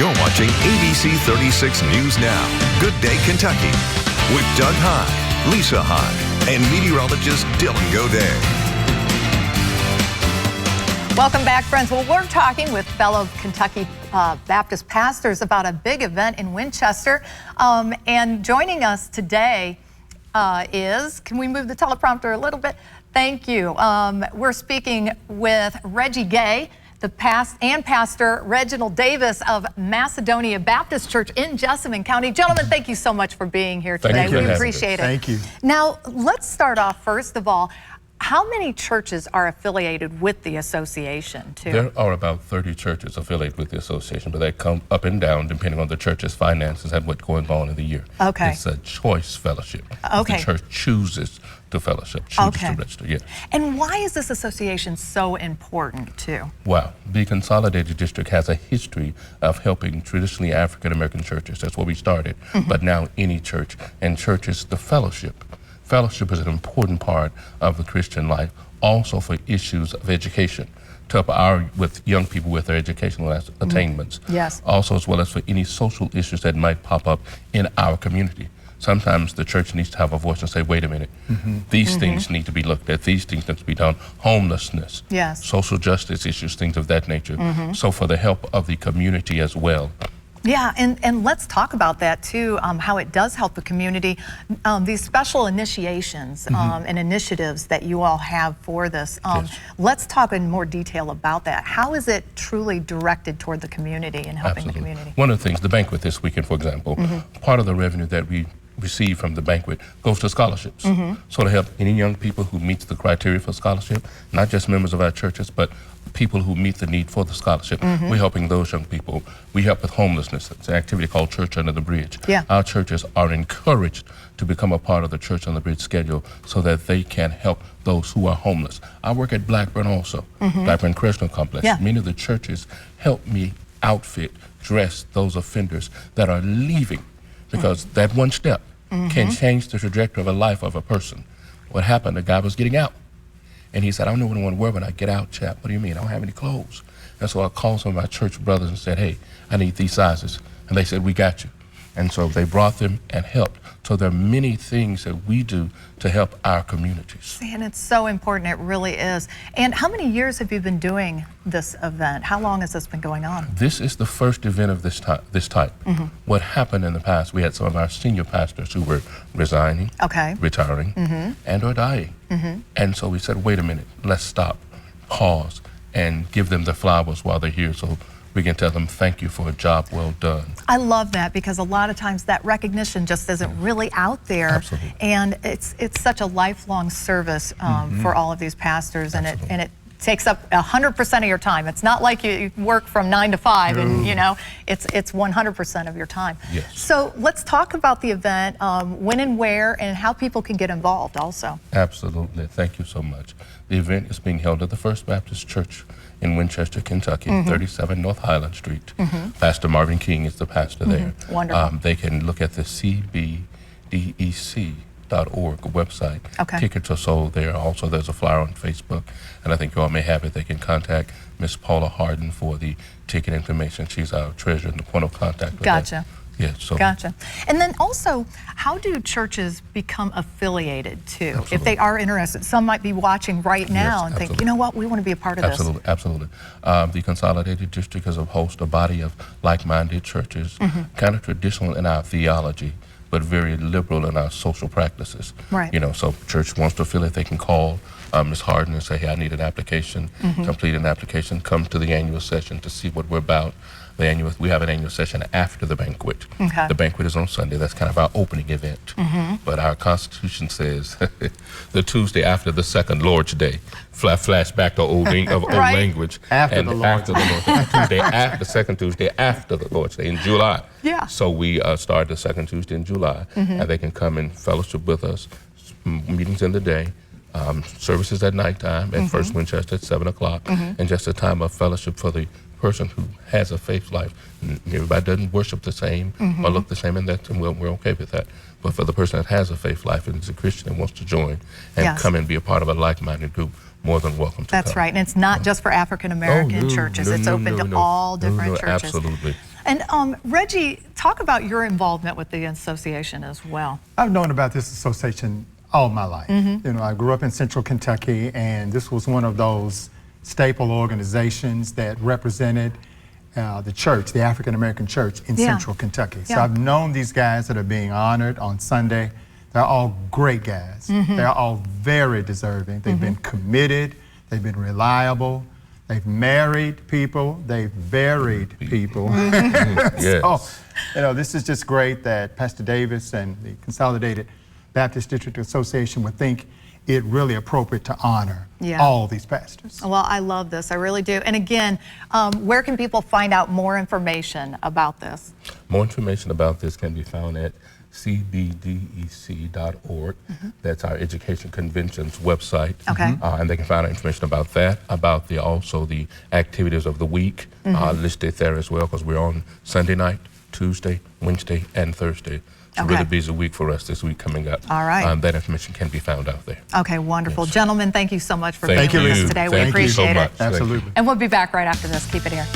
You're watching ABC 36 News Now. Good Day, Kentucky. With Doug High, Lisa High, and meteorologist Dylan Goday. Welcome back, friends. Well, we're talking with fellow Kentucky Baptist pastors about a big event in Winchester. And joining us today is, can we move the teleprompter a little bit? Thank you. We're speaking with Reggie Gay, the pastor Reginald Davis of Macedonia Baptist Church in Jessamine County. Gentlemen, thank you so much for being here today. We appreciate it. Thank you. Now, let's start off, first of all, how many churches are affiliated with the association, too? There are about 30 churches affiliated with the association, but they come up and down depending on the church's finances and what's going on in the year. Okay. It's a choice fellowship. Okay. The church chooses to fellowship, chooses to register, yes. And why is this association so important, too? Wow. The Consolidated District has a history of helping traditionally African-American churches. That's where we started. But now any church, and churches, the fellowship. Fellowship is an important part of the Christian life, also for issues of education, to help with young people with their educational attainments. Yes. Also, as well as for any social issues that might pop up in our community. Sometimes the church needs to have a voice and say, wait a minute, these things need to be looked at, these things need to be done. Homelessness, yes, social justice issues, things of that nature. So for the help of the community as well. Yeah, and let's talk about that too, how it does help the community. These special initiations and initiatives that you all have for this. Yes. Let's talk in more detail about that. How is it truly directed toward the community and helping the community? One of the things, the banquet this weekend, for example, part of the revenue that we receive from the banquet goes to scholarships. So to help any young people who meet the criteria for scholarship, not just members of our churches, but people who meet the need for the scholarship. We're helping those young people. We help with homelessness. It's an activity called Church Under the Bridge. Yeah. Our churches are encouraged to become a part of the Church Under the Bridge schedule so that they can help those who are homeless. I work at Blackburn also, Blackburn Correctional Complex. Yeah. Many of the churches help me outfit, dress those offenders that are leaving, because that one step can change the trajectory of a life of a person. What happened, the guy was getting out. And he said, I don't know what I want to wear when I get out, chap. What do you mean? I don't have any clothes. And so I called some of my church brothers and said, hey, I need these sizes. And they said, we got you. And so they brought them and helped. So there are many things that we do to help our communities. And it's so important, it really is. And how many years have you been doing this event? How long has this been going on? This is the first event of this type. What happened in the past, we had some of our senior pastors who were resigning, retiring, and or dying. And so we said, wait a minute, let's stop, pause, and give them the flowers while they're here so we can tell them thank you for a job well done. I love that, because a lot of times that recognition just isn't really out there. Absolutely. And it's such a lifelong service for all of these pastors, and it takes up 100% of your time. It's not like you work from 9 to 5 and you know, it's 100% of your time. Yes. So let's talk about the event, when and where, and how people can get involved also. Absolutely, thank you so much. The event is being held at the First Baptist Church in Winchester, Kentucky, 37 North Highland Street. Pastor Marvin King is the pastor there. Wonderful. They can look at the cbdec.org website. Tickets are sold there. Also, there's a flyer on Facebook, and I think you all may have it. They can contact Miss Paula Harden for the ticket information. She's our treasurer and the point of contact with Gotcha. Yeah, so. Gotcha. And then also, how do churches become affiliated too? Absolutely. If they are interested, some might be watching right now and think, you know what, we want to be a part of this. Absolutely. The Consolidated District is a host, a body of like-minded churches, kind of traditional in our theology, but very liberal in our social practices. Right. You know, so church wants to affiliate, they can call Ms. Harden and say, hey, I need an application, complete an application, come to the annual session to see what we're about. We have an annual session after the banquet. The banquet is on Sunday. That's kind of our opening event. But our Constitution says the Tuesday after the second Lord's Day. Flash back to old language. After the Lord's Day. The second Tuesday after the Lord's Day in July. Yeah. So we start the second Tuesday in July, and they can come and fellowship with us. Meetings in the day. Services at nighttime at First Winchester at 7 o'clock, and just a time of fellowship for the person who has a faith life. Everybody doesn't worship the same or look the same, and we're okay with that. But for the person that has a faith life and is a Christian and wants to join and come and be a part of a like-minded group, more than welcome to That's come. right, and it's not just for African American churches. It's open to all different churches. Absolutely. And Reggie, talk about your involvement with the association as well. I've known about this association all my life. You know, I grew up in Central Kentucky, and this was one of those staple organizations that represented the church, the African American church in Central Kentucky. So I've known these guys that are being honored on Sunday. They're all great guys. They're all very deserving. They've been committed. They've been reliable. They've married people. They've buried people. Yes. So, you know, this is just great that Pastor Davis and the Consolidated Baptist District Association would think it really appropriate to honor all these pastors. Well, I love this. I really do. And again, where can people find out more information about this? More information about this can be found at cbdec.org. That's our Education Convention's website. Okay. And they can find out information about that, about also the activities of the week listed there as well, because we're on Sunday night, Tuesday, Wednesday, and Thursday. It's a really busy week for us this week coming up. All right. That information can be found out there. Okay, wonderful. Yes. Gentlemen, thank you so much for being with us today. We Thank you appreciate so it. much. Absolutely. And we'll be back right after this. Keep it here.